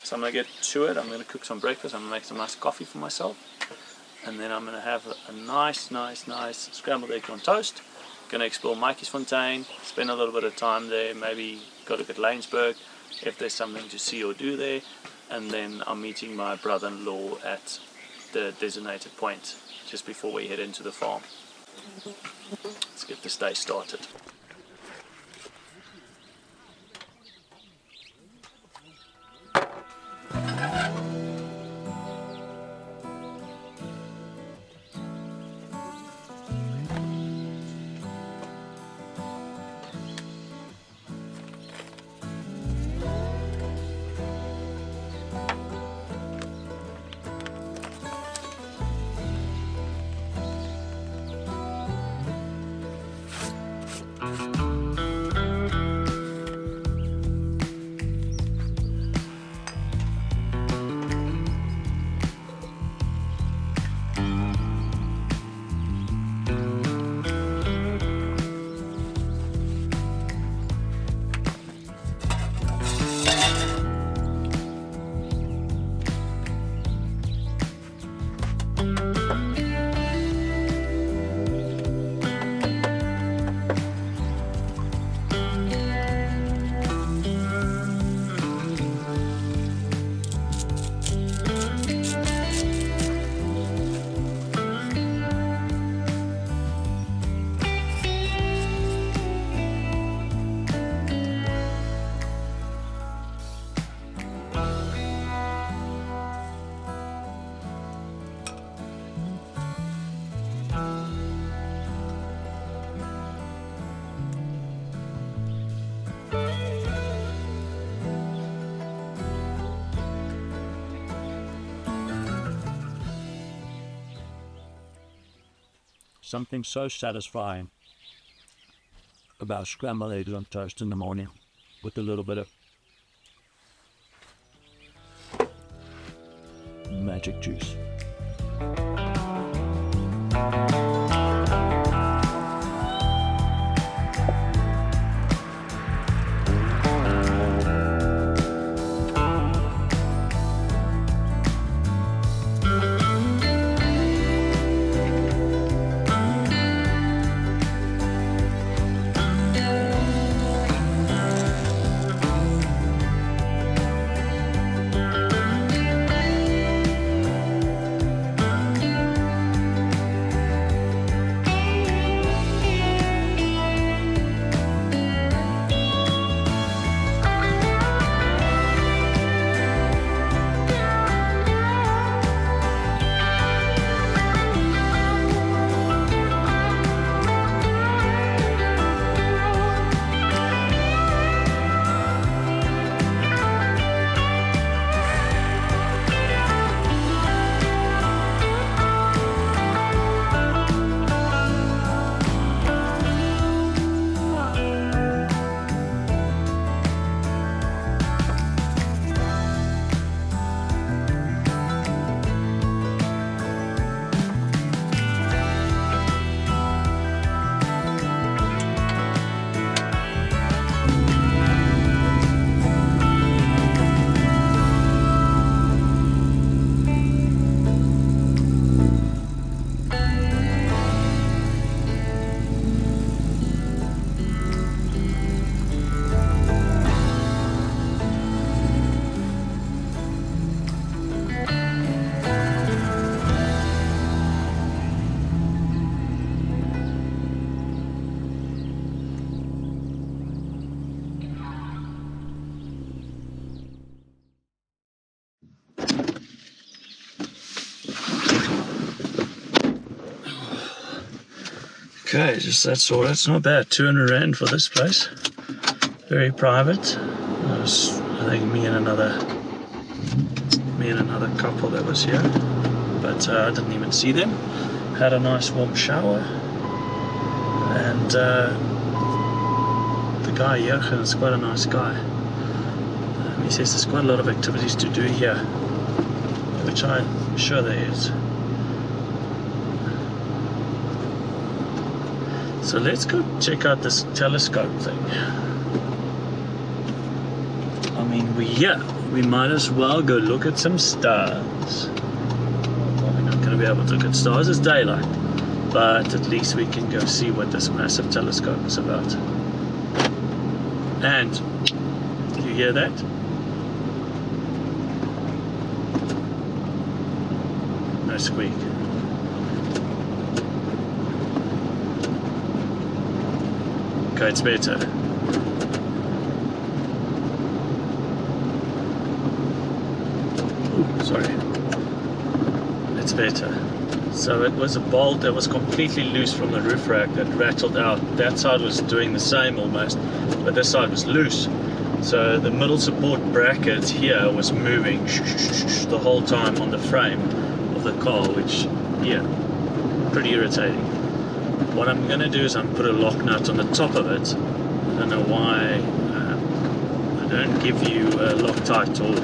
So I'm going to get to it. I'm going to cook some breakfast. I'm going to make some nice coffee for myself. And then I'm going to have a nice scrambled egg on toast. Going to explore Matjiesfontein, spend a little bit of time there, maybe go look at Lanesburg if there's something to see or do there. And then I'm meeting my brother-in-law at the designated point just before we head into the farm. Let's get this day started. Something so satisfying about scrambled eggs on toast in the morning with a little bit of magic juice. Okay, just that sort. It's not bad. 200 Rand for this place. Very private. I think me and another couple that was here, but I didn't even see them. Had a nice warm shower, and the guy Jochen is quite a nice guy. He says there's quite a lot of activities to do here, which I'm sure there is. So let's go check out this telescope thing. I mean, mean, we're here. We might as well go look at some stars. Well, we're not going to be able to look at stars, it's daylight. But at least we can go see what this massive telescope is about. And, you hear that? No squeak. Okay, it's better. Ooh, sorry. It's better. So it was a bolt that was completely loose from the roof rack that rattled out. That side was doing the same almost, but this side was loose. So the middle support bracket here was moving the whole time on the frame of the car, which, yeah, pretty irritating. What I'm going to do is I'm put a lock nut on the top of it. I don't know why I don't give you a Loctite or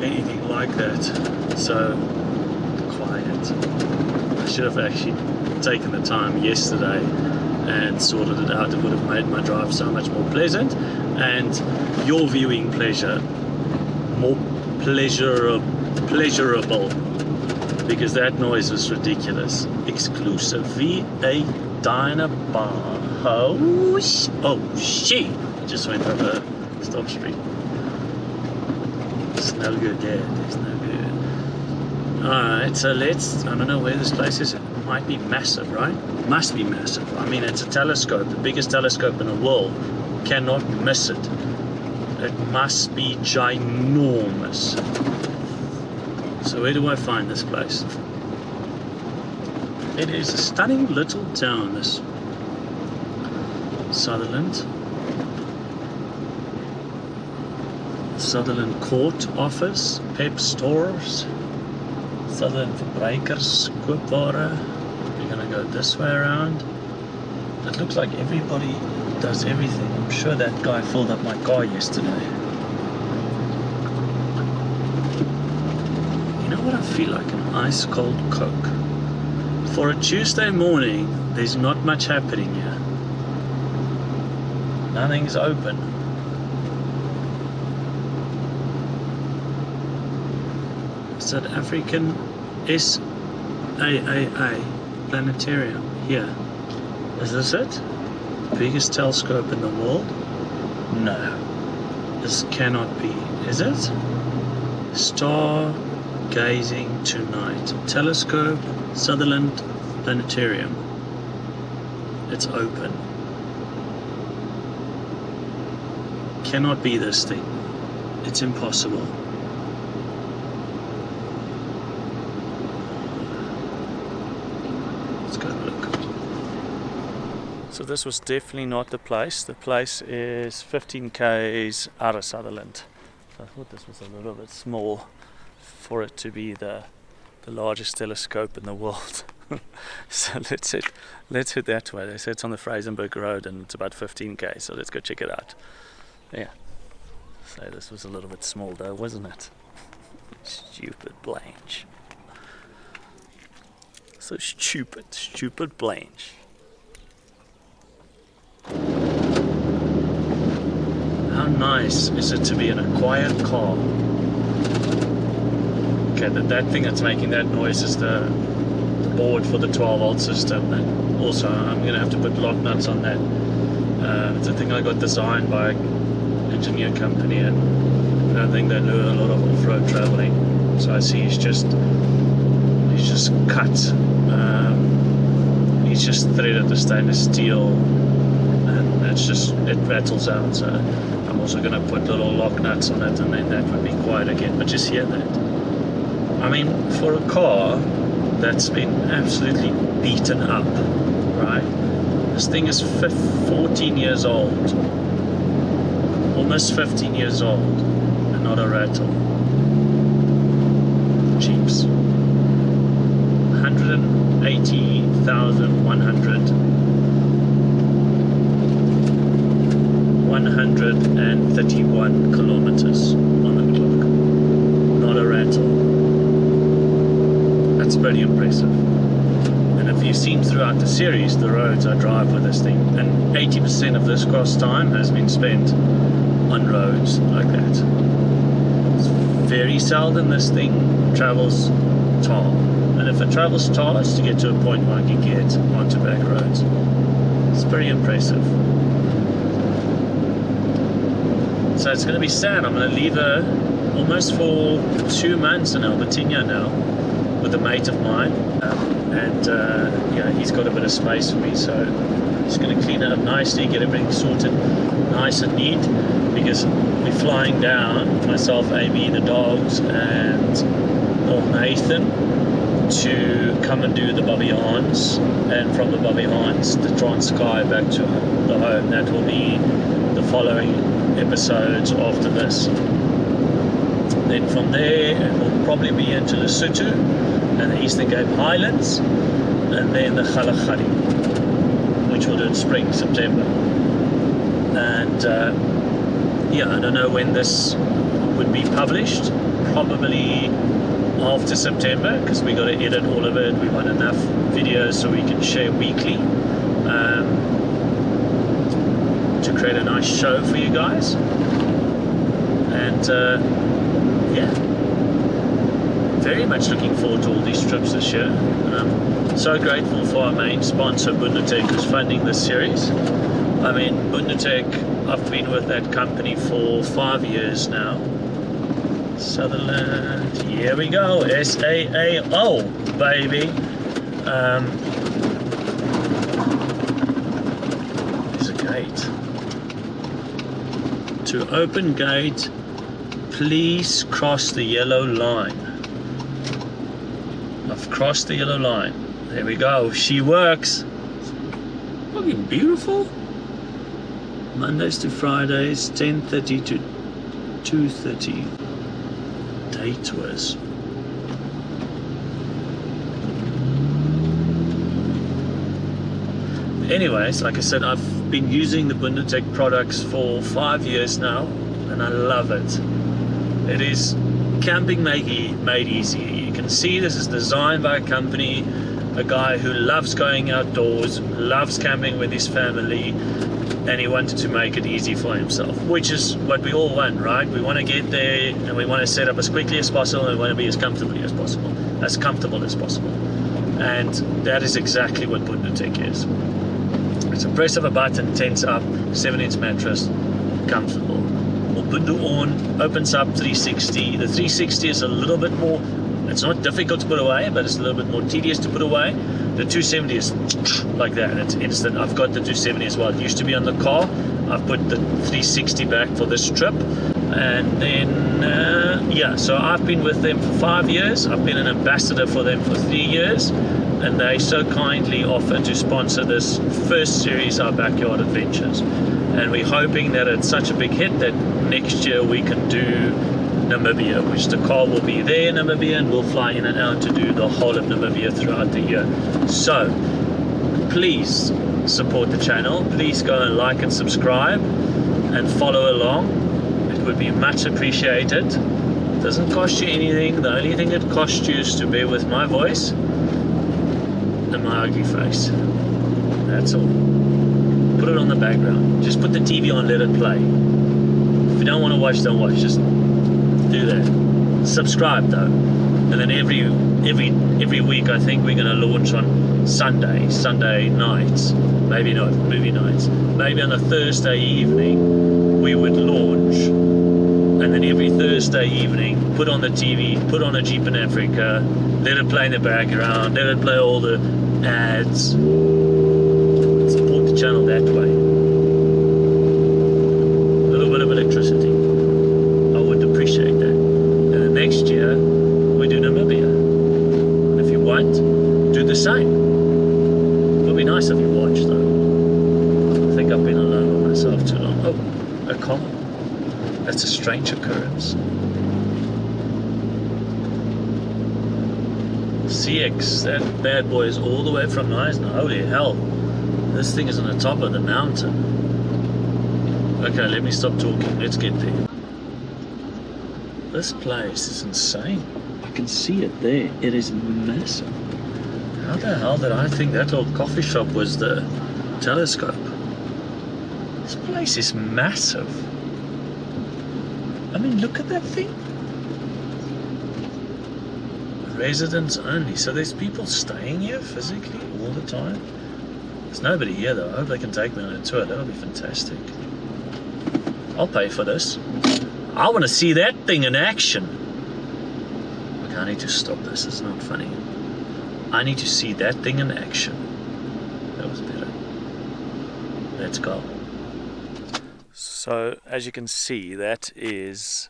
anything like that. So quiet. I should have actually taken the time yesterday and sorted it out. It would have made my drive so much more pleasant and your viewing pleasure more pleasurable, because that noise was ridiculous. Exclusive V8 Dynabar. Oh shit! Just went over Stop Street. It's no good, yeah, it's no good. Alright, so let's, I don't know where this place is. It might be massive, right? Must be massive. I mean, it's a telescope, the biggest telescope in the world. Cannot miss it. It must be ginormous. So where do I find this place? It is a stunning little town, this Sutherland. Sutherland Court Office, Pep Stores, Sutherland Verbruikers Koopware. We're gonna go this way around. It looks like everybody does everything. I'm sure that guy filled up my car yesterday. You know what I feel like? An ice cold Coke. For a Tuesday morning, there's not much happening here. Nothing's open. South African SAAA Planetarium. Here. Is this it? Biggest telescope in the world? No. This cannot be. Is it? Star gazing tonight. Telescope, Sutherland Planetarium. It's open. Cannot be this thing. It's impossible. Let's go look. So this was definitely not the place. The place is 15 k's out of Sutherland. So I thought this was a little bit small for it to be the largest telescope in the world. So let's head that way. They say it's on the Frasenburg Road and it's about 15k, so let's go check it out. Yeah. So this was a little bit small though, wasn't it? Stupid Blanche. So stupid Blanche. How nice is it to be in a quiet car? Okay, that thing that's making that noise is the board for the 12 volt system. And also, I'm going to have to put lock nuts on that. It's a thing I got designed by an engineer company, and I think they do a lot of off-road traveling. So I see he's just cut. He's just threaded the stainless steel, and it rattles out. So I'm also going to put little lock nuts on it, and then that would be quiet again. But just hear that. I mean, for a car that's been absolutely beaten up, right? This thing is 14 years old, almost 15 years old, and not a rattle. Jeeps. 131 kilometers on the clock. Not a rattle. That's pretty impressive. And if you've seen throughout the series the roads I drive with this thing, and 80% of this car's time has been spent on roads like that. It's very seldom this thing travels tar, and if it travels tar, it's to get to a point where I can get onto back roads. It's pretty impressive. So it's going to be sad. I'm going to leave her almost for 2 months in Albertina now with a mate of mine, yeah, he's got a bit of space for me, so I'm just going to clean it up nicely, get everything sorted nice and neat, because we're flying down, myself, Amy, the dogs, and Nathan, to come and do the Babians, and from the Babians the Transkei back to the home. That will be the following episodes after this. Then from there we'll probably be into the Lesotho and the Eastern Cape Highlands, and then the Kgalagadi, which we'll do in spring, September. And yeah, I don't know when this would be published, probably after September, because we got to edit all of it. We want enough videos so we can share weekly, to create a nice show for you guys. And yeah, very much looking forward to all these trips this year. And I'm so grateful for our main sponsor, Bundatech, who's funding this series. I mean, Bundatech, I've been with that company for 5 years now. Sutherland, here we go, SAAO, baby. There's a gate. To open gate, please cross the yellow line. I've crossed the yellow line. There we go, she works. Looking beautiful. Mondays to Fridays, 10:30 to 2:30. Day tours. Anyways, like I said, I've been using the Bundatech products for 5 years now, and I love it. It is camping made easy. You can see this is designed by a company, a guy who loves going outdoors, loves camping with his family, and he wanted to make it easy for himself, which is what we all want, right? We want to get there and we want to set up as quickly as possible, and we want to be as comfortable as possible. And that is exactly what Bundatech is. It's a press of a button, tents up, 7-inch mattress, comfortable. Ubuntu on, opens up 360. The 360 is a little bit more, it's not difficult to put away, but it's a little bit more tedious to put away. The 270 is like that, it's instant. I've got the 270 as well. It used to be on the car. I've put the 360 back for this trip. And then, yeah, so I've been with them for 5 years. I've been an ambassador for them for 3 years. And they so kindly offered to sponsor this first series, our Backyard Adventures. And we're hoping that it's such a big hit that next year we can do Namibia, which the car will be there in Namibia, and we'll fly in and out to do the whole of Namibia throughout the year. So please support the channel. Please go and like and subscribe and follow along. It would be much appreciated. It doesn't cost you anything. The only thing it costs you is to bear with my voice and my ugly face. That's all. Put it on the background. Just put the TV on, let it play. If you don't want to watch, don't watch. Just do that. Subscribe though. And then every week I think we're going to launch on Sunday nights. Maybe not, movie nights. Maybe on a Thursday evening we would launch. And then every Thursday evening, put on the TV, put on a Jeep in Africa, let it play in the background, let it play all the ads. Support the channel that way. A little bit of electricity. I would appreciate that. And then next year, we do Namibia. And if you want, do the same. It would be nice if you watch though. I think I've been alone by myself too long. Oh, a car. That's a strange occurrence. CX, that bad boy is all the way from Neisner. Holy hell. This thing is on the top of the mountain. Okay, let me stop talking. Let's get there. This place is insane. I can see it there. It is massive. How the hell did I think that little coffee shop was the telescope? This place is massive. I mean, look at that thing. Residents only. So there's people staying here physically all the time. There's nobody here though. I hope they can take me on a tour. That'll be fantastic. I'll pay for this. I want to see that thing in action. Okay, I need to stop this. It's not funny. I need to see that thing in action. That was better. Let's go. So, as you can see, that is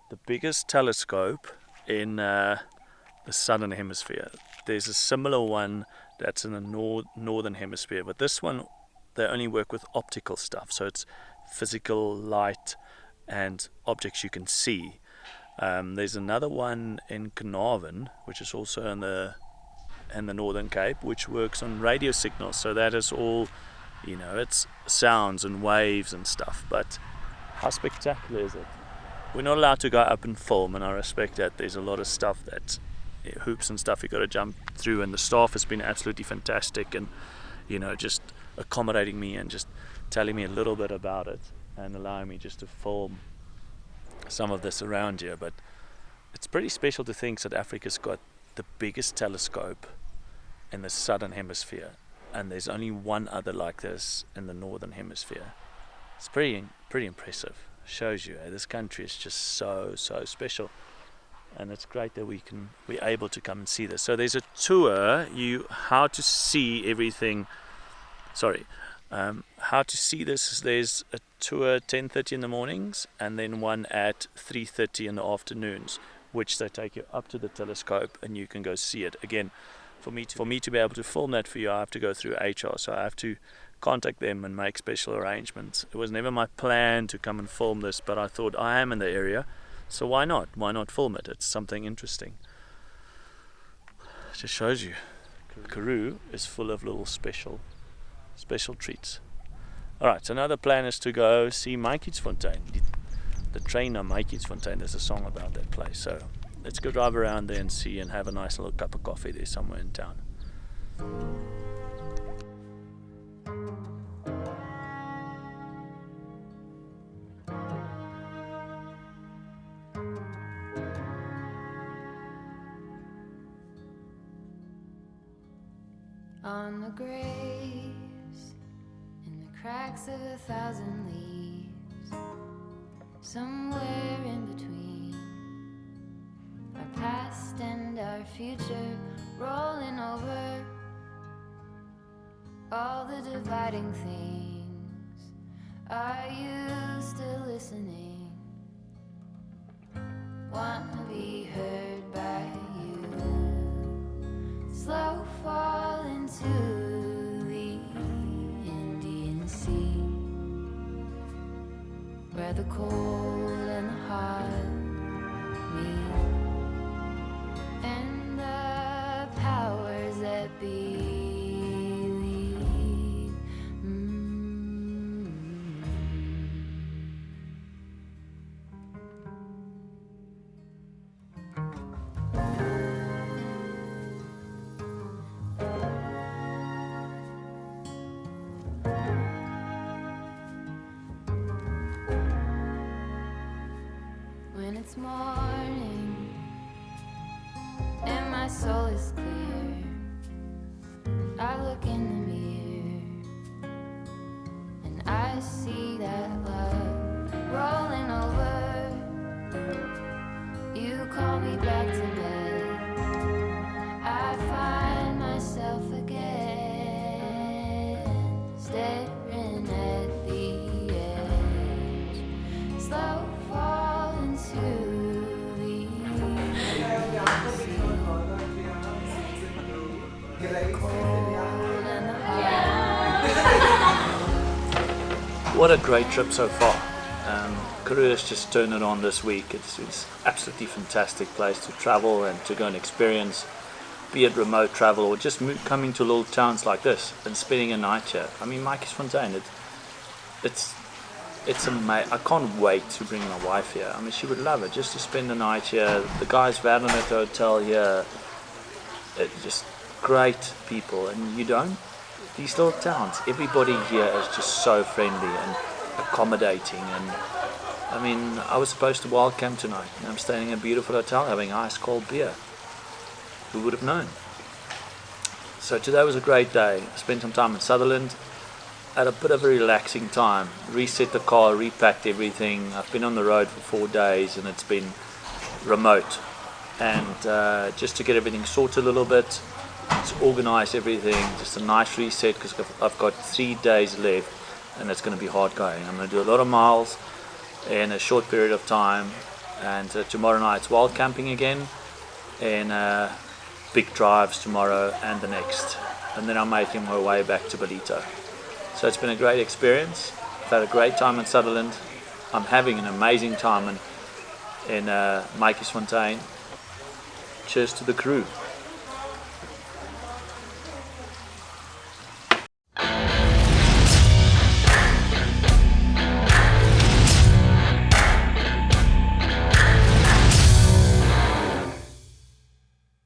the biggest telescope in the southern hemisphere. There's a similar one that's in the northern hemisphere, but this one, they only work with optical stuff, so it's physical light and objects you can see. There's another one in Carnarvon, which is also in the Northern Cape, which works on radio signals. So that is all, you know, it's sounds and waves and stuff. But how spectacular is it? We're not allowed to go up and film, and I respect that. There's a lot of stuff that hoops and stuff you got to jump through, and the staff has been absolutely fantastic, and you know, just accommodating me and just telling me a little bit about it and allowing me just to film some of this around here. But it's pretty special to think South Africa's got the biggest telescope in the southern hemisphere, and there's only one other like this in the northern hemisphere. It's pretty impressive. Shows you this country is just so special, and it's great that we're able to come and see this. So there's a tour, how to see everything. How to see this. There's a tour 10:30 in the mornings, and then one at 3:30 in the afternoons, which they take you up to the telescope and you can go see it. Again, for me to be able to film that for you, I have to go through HR, so I have to contact them and make special arrangements. It was never my plan to come and film this, but I thought I am in the area, so why not film it? It's something interesting. It just shows you Karoo is full of little special treats. Alright, so another plan is to go see Matjiesfontein. The train on Matjiesfontein, there's a song about that place, so let's go drive around there and see and have a nice little cup of coffee there somewhere in town. On the graves, in the cracks of 1,000 leaves, somewhere in between our past and our future, rolling over all the dividing things. Are you still listening? Want to be heard by you? Slow fall into the Indian Sea, where the cold and the hot meet, and the powers that be lead. When it's morning and my soul is clear, I look in the mirror and I see that love rolling over. You call me back to bed, I find myself again staring at the edge. Slow fall into What a great trip so far. Karoo has just turned it on this week. It's absolutely fantastic place to travel and to go and experience, be it remote travel or just coming to little towns like this and spending a night here. I mean, Matjiesfontein, it's amazing. I can't wait to bring my wife here. I mean, she would love it, just to spend the night here. The guys Overland Hotel here, just great people. And these little towns, everybody here is just so friendly and accommodating, and I mean, I was supposed to wild camp tonight, and I'm staying in a beautiful hotel having ice cold beer. Who would have known? So today was a great day. I spent some time in Sutherland. Had a bit of a relaxing time. Reset the car, repacked everything. I've been on the road for 4 days and it's been remote. And just to get everything sorted a little bit, to organize everything, just a nice reset because I've got 3 days left and it's going to be hard going. I'm going to do a lot of miles in a short period of time, and tomorrow night's wild camping again, and big drives tomorrow and the next, and then I'm making my way back to Ballito. So it's been a great experience. I've had a great time in Sutherland. I'm having an amazing time in Matjiesfontein. Cheers to the Karoo.